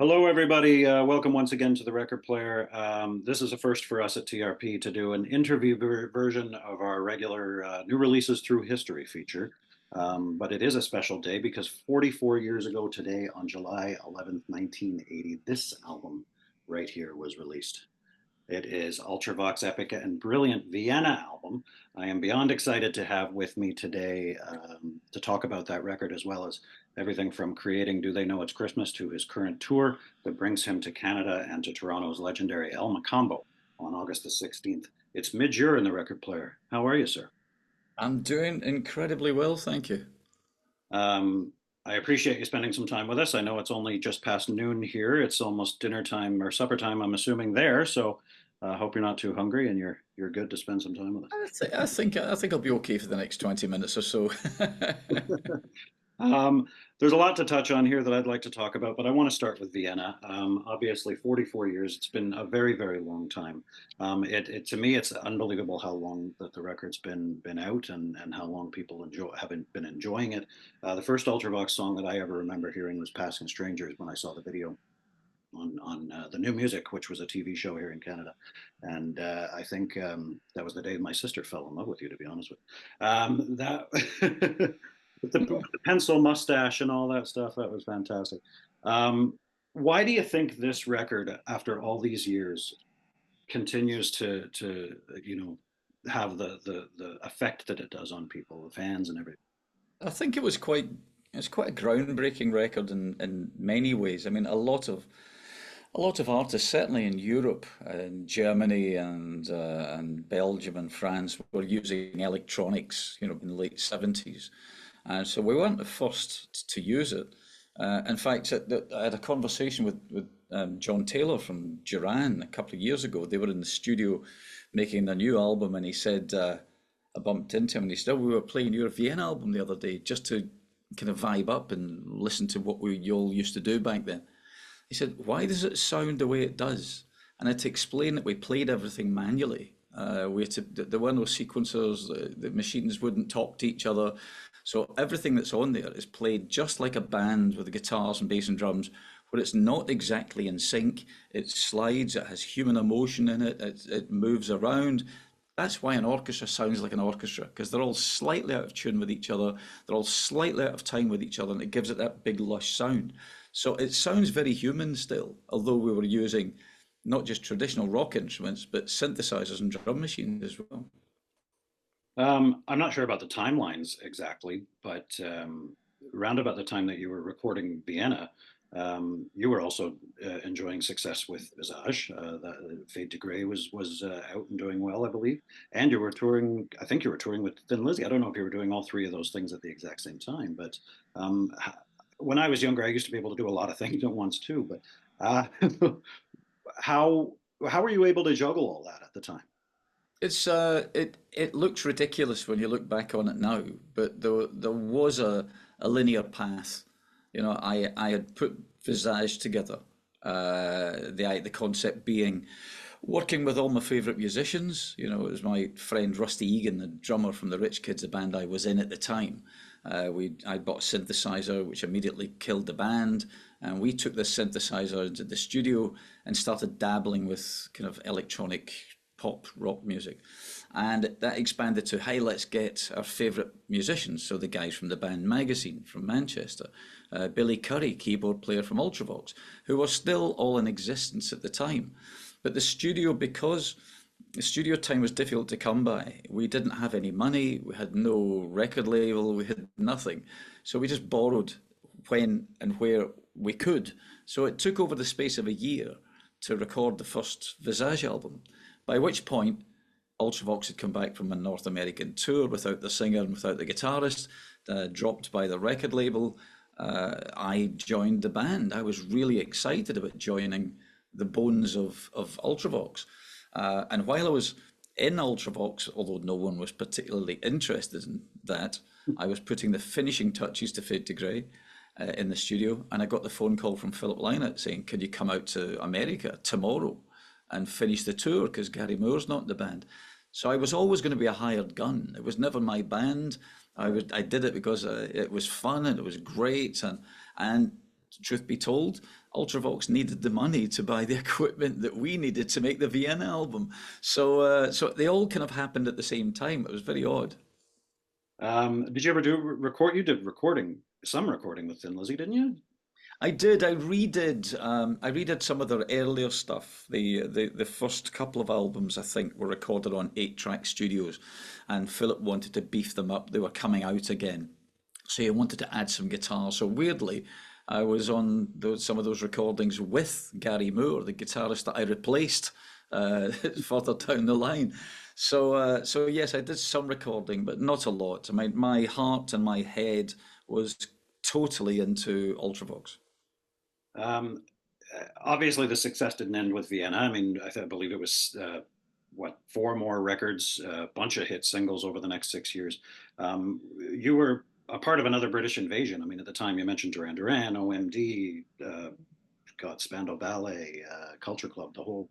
Hello, everybody. Welcome once again to the Record Player. This is a first for us at TRP to do an interview version of our regular New Releases Through History feature. But it is a special day because 44 years ago today, on July 11th, 1980, this album right here was released. It is Ultravox epic and brilliant Vienna album. I am beyond excited to have with me today to talk about that record, as well as everything from creating Do They Know It's Christmas to his current tour that brings him to Canada and to Toronto's legendary El Mocambo on August the 16th. It's Midge Ure in the Record Player. How are you, sir? I'm doing incredibly well, thank you. Um, I appreciate you spending some time with us. I know it's only just past noon here. It's almost dinner time or supper time, I'm assuming there. So I hope you're not too hungry and you're good to spend some time with I think I'll be okay for the next 20 minutes or so. us. There's a lot to touch on here that I'd like to talk about, but I want to start with Vienna. Obviously, 44 years, it's been a very, very long time. To me, it's unbelievable how long that the record's been out and how long people haven't been enjoying it. The first Ultravox song that I ever remember hearing was Passing Strangers when I saw the video on the New Music, which was a TV show here in Canada. And I think that was the day my sister fell in love with you, to be honest with you. That with the pencil mustache and all that stuff, that was fantastic. Why do you think this record, after all these years, continues to have the effect that it does on people, the fans and everything? I think it's quite a groundbreaking record in many ways. I mean, a lot of artists, certainly in Europe, in Germany and Belgium and France, were using electronics, in the late 70s. And so we weren't the first to use it. In fact, I had a conversation with John Taylor from Duran a couple of years ago. They were in the studio making a new album, and he said, I bumped into him, and he said, "Oh, we were playing your Vienna album the other day just to kind of vibe up and listen to what we all used to do back then." He said, "Why does it sound the way it does?" And I had to explain that we played everything manually. There were no sequencers, the machines wouldn't talk to each other. So everything that's on there is played just like a band with the guitars and bass and drums, where it's not exactly in sync. It slides, it has human emotion in it, it moves around. That's why an orchestra sounds like an orchestra, because they're all slightly out of tune with each other, they're all slightly out of time with each other, and it gives it that big lush sound. So it sounds very human still, although we were using not just traditional rock instruments, but synthesizers and drum machines as well. I'm not sure about the timelines exactly, but around about the time that you were recording Vienna, you were also enjoying success with Visage. Fade to Grey was out and doing well, I believe. And you were touring. I think you were touring with Thin Lizzy. I don't know if you were doing all three of those things at the exact same time, but um, when I was younger, I used to be able to do a lot of things at once too. But how how were you able to juggle all that at the time? It looks ridiculous when you look back on it now, but there was a linear path. I had put Visage together. The concept being working with all my favourite musicians. It was my friend Rusty Egan, the drummer from the Rich Kids, the band I was in at the time. I bought a synthesizer, which immediately killed the band, and we took this synthesizer into the studio and started dabbling with kind of electronic pop rock music. And that expanded to, hey, let's get our favourite musicians. So the guys from the band Magazine from Manchester, Billy Curry, keyboard player from Ultravox, who were still all in existence at the time. But because the studio time was difficult to come by, we didn't have any money, we had no record label, we had nothing. So we just borrowed when and where we could. So it took over the space of a year to record the first Visage album, by which point Ultravox had come back from a North American tour without the singer and without the guitarist, dropped by the record label. I joined the band. I was really excited about joining the bones of Ultravox. And while I was in Ultravox, although no one was particularly interested in that, I was putting the finishing touches to Fade to Grey in the studio, and I got the phone call from Philip Lynott saying, "Could you come out to America tomorrow and finish the tour, because Gary Moore's not in the band?" So I was always going to be a hired gun. It was never my band. I did it because it was fun and it was great, and truth be told, Ultravox needed the money to buy the equipment that we needed to make the Vienna album. So they all kind of happened at the same time. It was very odd. Did you ever do record? You did some recording with Thin Lizzy, didn't you? I did. I redid some of their earlier stuff. The first couple of albums, I think, were recorded on 8-track studios, and Philip wanted to beef them up. They were coming out again, so he wanted to add some guitar. So weirdly, I was on some of those recordings with Gary Moore, the guitarist that I replaced further down the line. So yes, I did some recording, but not a lot. I mean, my heart and my head was totally into Ultravox. Um, Obviously, the success didn't end with Vienna. I mean, I believe it was what, four more records, a bunch of hit singles over the next 6 years. You were a part of another British invasion. I mean, at the time you mentioned Duran Duran, OMD, God, Spandau Ballet, Culture Club, the whole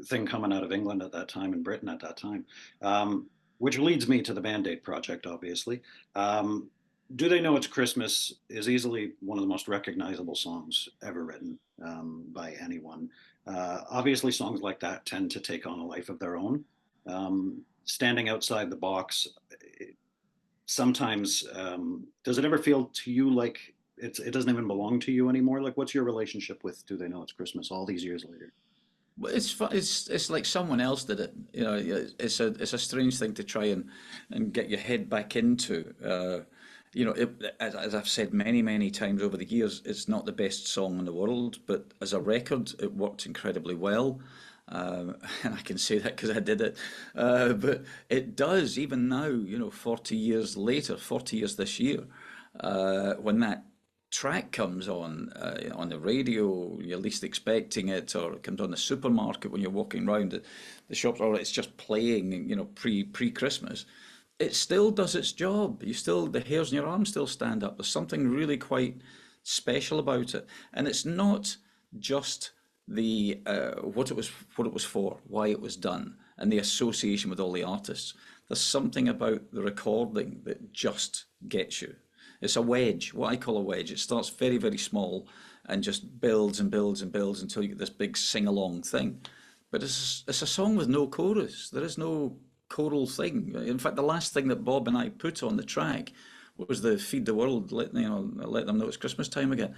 thing coming out of England at that time and Britain at that time. Which leads me to the Band Aid project, obviously. Do They Know It's Christmas is easily one of the most recognizable songs ever written by anyone. Obviously, songs like that tend to take on a life of their own. Standing outside the box, sometimes, does it ever feel to you like it doesn't even belong to you anymore? Like, what's your relationship with Do They Know It's Christmas all these years later? Well, it's like someone else did it. You know, it's a strange thing to try and get your head back into. You know, as I've said many times over the years, it's not the best song in the world, but as a record, it worked incredibly well. And I can say that because I did it. But it does, even now, you know, 40 years later, 40 years this year, when that track comes on the radio, you're least expecting it, or it comes on the supermarket when you're walking around the shops, or it's just playing, you know, pre Christmas. It still does its job. The hairs on your arm still stand up. There's something really quite special about it, and it's not just the what it was for, why it was done, and the association with all the artists. There's something about the recording that just gets you. It's a wedge, what I call a wedge. It starts very small and just builds and builds and builds until you get this big sing-along thing. But it's a song with no chorus. There is no choral thing. In fact, the last thing that Bob and I put on the track was the "Feed the World," let them know it's Christmas time again,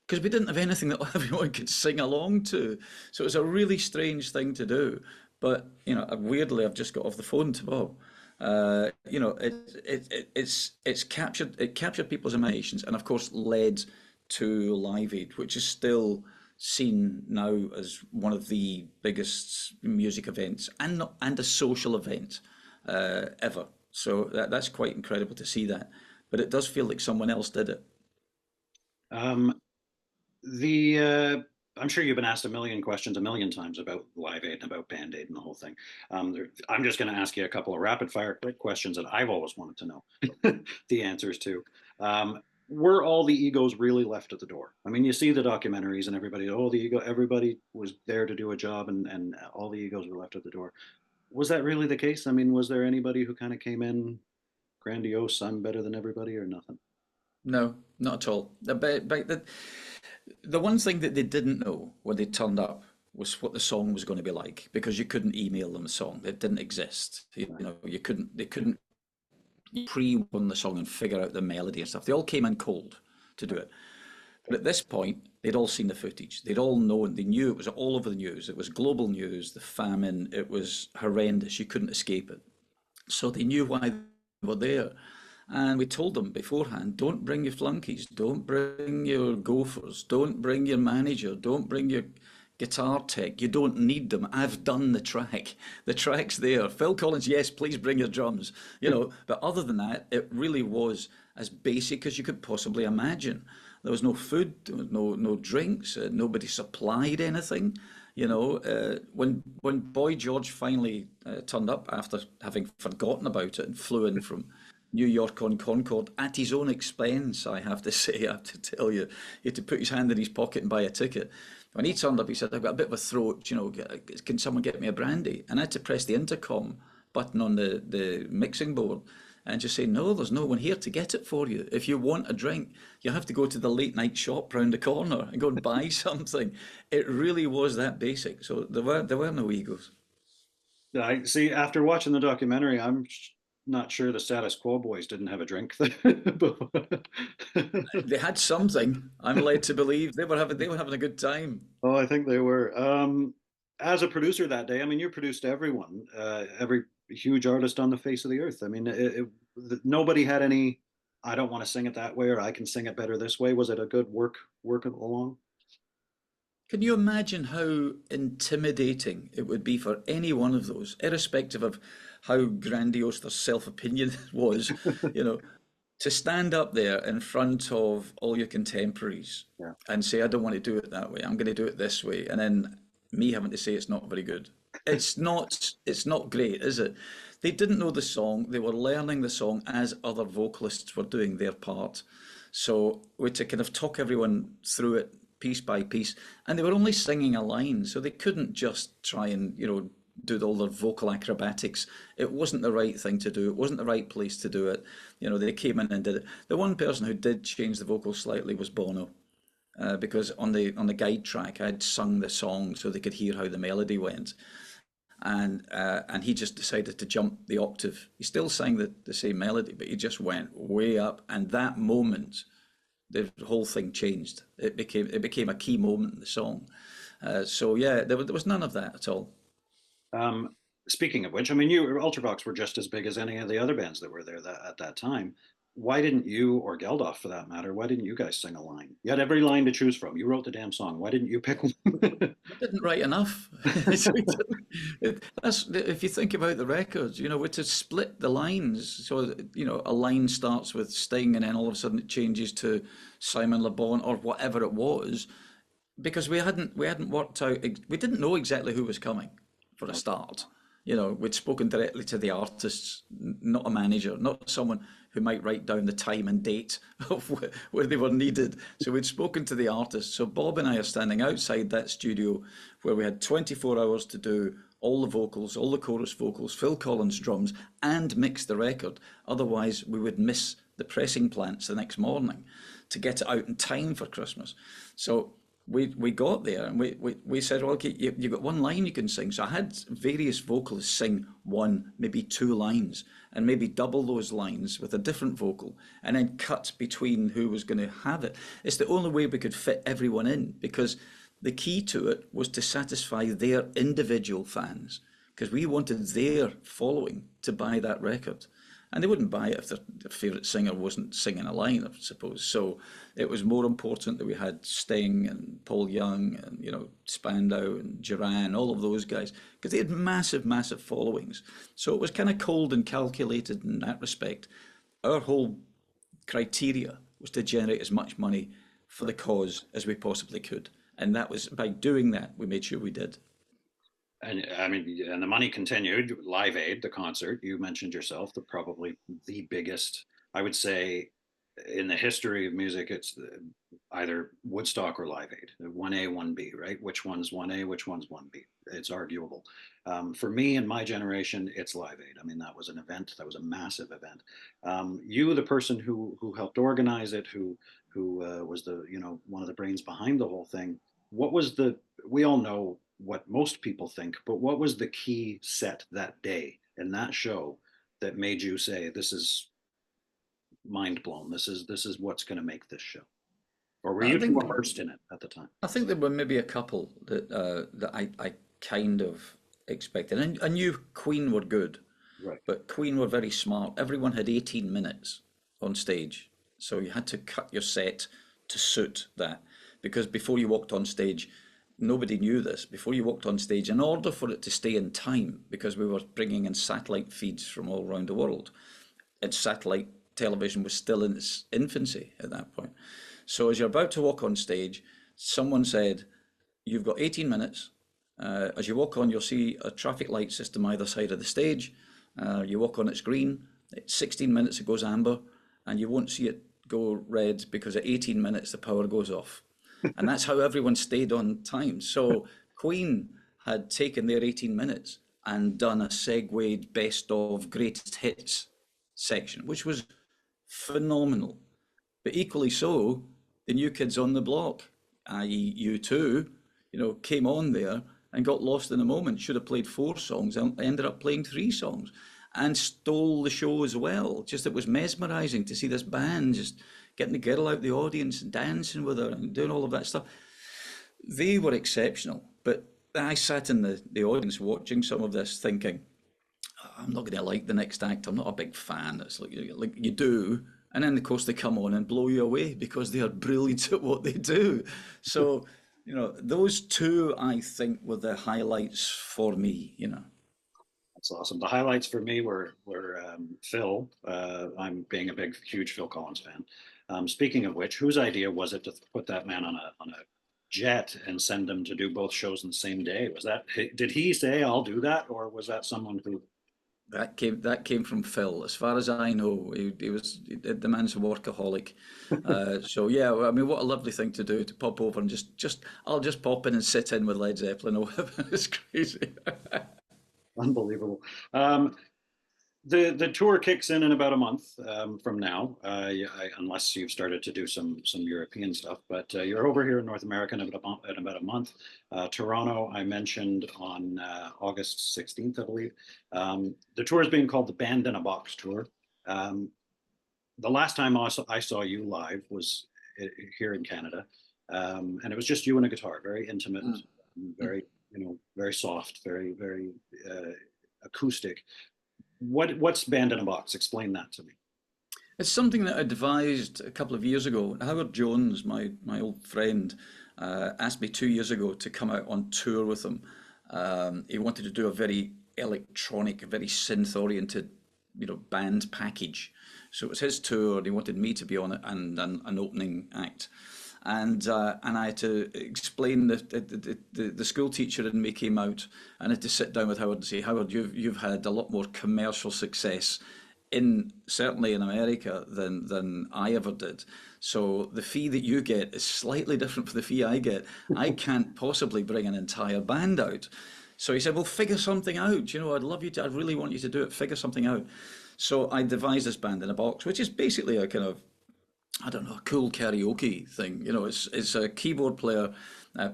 because we didn't have anything that everyone could sing along to. So it was a really strange thing to do. But you know, weirdly, I've just got off the phone to Bob. You know, it captured people's imaginations, and of course led to Live Aid, which is still seen now as one of the biggest music events and a social event ever. So that's quite incredible to see that. But it does feel like someone else did it. Um, the I'm sure you've been asked a million questions a million times about Live Aid and about Band Aid and the whole thing. I'm just going to ask you a couple of rapid fire quick questions that I've always wanted to know the answers to. Um, were all the egos really left at the door? I mean, you see the documentaries and everybody, oh, the ego, everybody was there to do a job, and all the egos were left at the door. Was that really the case? I mean, was there anybody who kind of came in grandiose, I'm better than everybody, or nothing? No, not at all. The one thing that they didn't know when they turned up was what the song was going to be like, because you couldn't email them a song. It didn't exist. You know, they couldn't pre-run the song and figure out the melody and stuff. They all came in cold to do it. But at this point, they'd all seen the footage. They'd all known, they knew it was all over the news. It was global news, the famine, it was horrendous. You couldn't escape it. So they knew why they were there. And we told them beforehand, don't bring your flunkies, don't bring your gophers, don't bring your manager, don't bring your guitar tech. You don't need them. I've done the track. The track's there. Phil Collins, yes, please bring your drums. You know, but other than that, it really was as basic as you could possibly imagine. There was no food, there was no drinks, nobody supplied anything. You know, when Boy George finally turned up after having forgotten about it and flew in from New York on Concorde at his own expense, I have to say, I have to tell you, he had to put his hand in his pocket and buy a ticket. When he turned up, he said, I've got a bit of a throat, you know, can someone get me a brandy? And I had to press the intercom button on the mixing board, and just say, no, there's no one here to get it for you. If you want a drink, you have to go to the late night shop round the corner and go and buy something. It really was that basic. So there were no egos. I see. After watching the documentary, not sure the Status Quo boys didn't have a drink. They had something. I'm led to believe they were having a good time. Oh, I think they were. As a producer that day, I mean, you produced everyone, every huge artist on the face of the earth. I mean, nobody had any. I don't want to sing it that way, or I can sing it better this way. Was it a good work along? Can you imagine how intimidating it would be for any one of those, irrespective of how grandiose their self-opinion was, you know, to stand up there in front of all your contemporaries Yeah. and say, I don't want to do it that way, I'm going to do it this way, and then me having to say it's not very good. It's not great, is it? They didn't know the song, they were learning the song as other vocalists were doing their part. So we had to kind of talk everyone through it piece by piece, and they were only singing a line, so they couldn't just try and, do all their vocal acrobatics. It wasn't the right thing to do. It wasn't the right place to do it. They came in and did it. The one person who did change the vocals slightly was Bono, because on the guide track I'd sung the song so they could hear how the melody went, and he just decided to jump the octave. He still sang the same melody, but he just went way up, and that moment the whole thing changed. It became a key moment in the song. So yeah, there was none of that at all. Um, Speaking of which, I mean, you Ultravox were just as big as any of the other bands that were there at that time. Why didn't you, or Geldof for that matter, why didn't you guys sing a line? You had every line to choose from. You wrote the damn song. Why didn't you pick one? We didn't write enough. That's if you think about the records, we to split the lines. So a line starts with Sting, and then all of a sudden it changes to Simon Le Bon or whatever it was, because we hadn't worked out. We didn't know exactly who was coming for a start. We'd spoken directly to the artists, not a manager, not someone who might write down the time and date of where they were needed. So we'd spoken to the artists. So Bob and I are standing outside that studio where we had 24 hours to do all the vocals, all the chorus vocals, Phil Collins drums, and mix the record. Otherwise, we would miss the pressing plants the next morning to get it out in time for Christmas. So we got there, and we said, well, okay, you've got one line you can sing. So I had various vocalists sing one, maybe two lines, and maybe double those lines with a different vocal, and then cut between who was going to have it. It's the only way we could fit everyone in, because the key to it was to satisfy their individual fans, because we wanted their following to buy that record. And they wouldn't buy it if their favourite singer wasn't singing a line, I suppose. So it was more important that we had Sting and Paul Young and, Spandau and Duran, all of those guys, because they had massive, massive followings. So it was kind of cold and calculated in that respect. Our whole criteria was to generate as much money for the cause as we possibly could. And that was, by doing that, we made sure we did. And I mean, and the money continued. Live Aid, the concert, you mentioned yourself, probably the biggest, I would say, in the history of music. It's either Woodstock or Live Aid, 1A, 1B, right? Which one's 1A, which one's 1B? It's arguable. For me and my generation, it's Live Aid. I mean, that was an event, that was a massive event. You, the person who helped organize it, who was one of the brains behind the whole thing. What was we all know what most people think, but what was the key set that day in that show that made you say, this is mind blown, this is what's going to make this show? Or were I you too think immersed in it at the time? I think there were maybe a couple that I kind of expected. And I knew Queen were good, Right. but Queen were very smart. Everyone had 18 minutes on stage, so you had to cut your set to suit that. Because before you walked on stage, nobody knew this. Before you walked on stage, in order for it to stay in time, because we were bringing in satellite feeds from all around the world, and satellite television was still in its infancy at that point. So as you're about to walk on stage, someone said, you've got 18 minutes. As you walk on, you'll see a traffic light system either side of the stage. You walk on, it's green. At 16 minutes, it goes amber, and you won't see it go red because at 18 minutes, the power goes off. And that's how everyone stayed on time. So Queen had taken their 18 minutes and done a segued best of greatest hits section, which was phenomenal. But equally so, the New Kids on the Block, i.e. U2, came on there and got lost in a moment. Should have played 4 songs and ended up playing 3 songs and stole the show as well. Just it was mesmerizing to see this band just getting the girl out the audience and dancing with her and doing all of that stuff. They were exceptional, but I sat in the audience watching some of this thinking, I'm not going to like the next act. I'm not a big fan. It's like you do. And then, of course, they come on and blow you away because they are brilliant at what they do. So, those two, I think, were the highlights for me. That's awesome. The highlights for me were Phil. I'm being a huge Phil Collins fan. Speaking of which, whose idea was it to put that man on a jet and send him to do both shows in the same day? Did he say I'll do that, or was that someone who? That came from Phil. As far as I know, the man's a workaholic. So yeah, I mean, what a lovely thing to do, to pop over and I'll just pop in and sit in with Led Zeppelin. It's crazy. Unbelievable. The tour kicks in about a month from now, unless you've started to do some European stuff. But you're over here in North America in about a month. Toronto, I mentioned on August 16th, I believe. The tour is being called the Band in a Box Tour. The last time I saw you live was here in Canada, and it was just you and a guitar, very intimate, very very soft, very very acoustic. What's Band in a Box? Explain that to me. It's something that I devised a couple of years ago. Howard Jones, my old friend, asked me 2 years ago to come out on tour with him. He wanted to do a very electronic, very synth-oriented, band package. So it was his tour, and he wanted me to be on it and an opening act. And I had to explain the school teacher in me came out, and I had to sit down with Howard and say, Howard, you've had a lot more commercial success certainly in America than I ever did. So the fee that you get is slightly different from the fee I get. I can't possibly bring an entire band out. So he said, well, figure something out. I'd really want you to do it. Figure something out. So I devised this Band in a Box, which is basically a kind of, I don't know, a cool karaoke thing. It's a keyboard player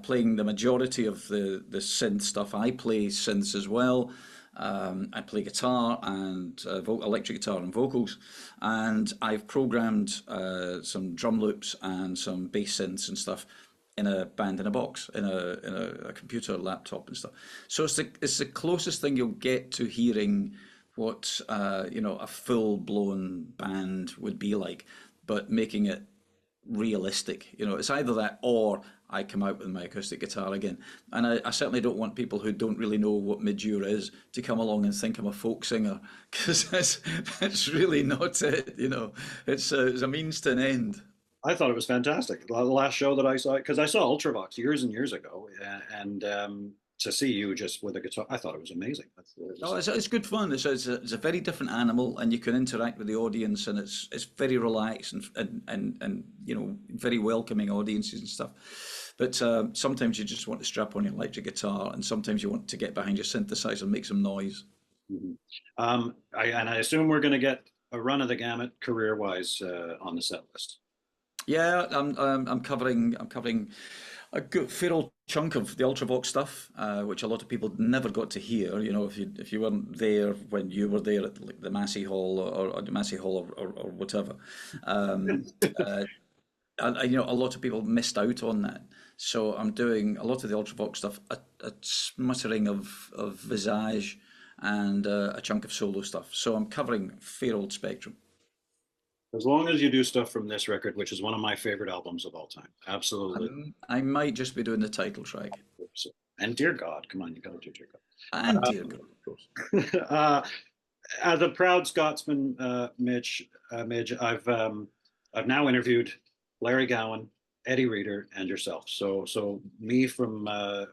playing the majority of the synth stuff. I play synths as well. I play guitar and electric guitar and vocals, and I've programmed some drum loops and some bass synths and stuff in a Band in a Box, in a computer laptop and stuff. So it's the closest thing you'll get to hearing what a full blown band would be like, but making it realistic. It's either that or I come out with my acoustic guitar again. And I certainly don't want people who don't really know what Midge Ure is to come along and think I'm a folk singer, because that's really not it. It's a means to an end. I thought it was fantastic. The last show that I saw, because I saw Ultravox years and years ago, and to see you just with a guitar, I thought it was amazing. Oh, it's good fun. It's a very different animal, and you can interact with the audience, and it's very relaxed and very welcoming audiences and stuff. But sometimes you just want to strap on your electric guitar, and sometimes you want to get behind your synthesizer and make some noise. Mhm. I assume we're going to get a run of the gamut career-wise on the set list. Yeah, I'm covering a good fair old chunk of the Ultravox stuff, which a lot of people never got to hear. If you weren't there when you were there at the Massey Hall or the Massey Hall or whatever, uh, a lot of people missed out on that. So I'm doing a lot of the Ultravox stuff, a smattering of Visage, and a chunk of solo stuff. So I'm covering fair old spectrum. As long as you do stuff from this record, which is one of my favorite albums of all time. Absolutely. I might just be doing the title track. And Dear God, come on, you got to do Dear God. And Dear God, of course. As a proud Scotsman, Midge, I've now interviewed Larry Gowan, Eddie Reader, and yourself. So me from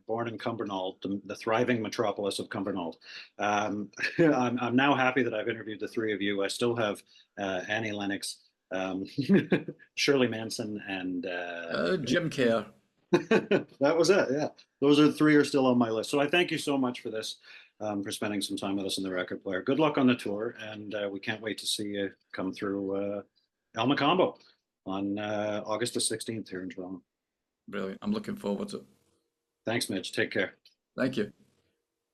born in Cumbernauld, the thriving metropolis of Cumbernauld. I'm now happy that I've interviewed the three of you. I still have Annie Lennox, Shirley Manson, and Jim Kerr. That was it. Yeah, those are three are still on my list. So I thank you so much for this, for spending some time with us in the record player. Good luck on the tour, and we can't wait to see you come through El Mocambo on August the 16th here in Toronto. Brilliant. I'm looking forward to it. Thanks, Midge. Take care. Thank you.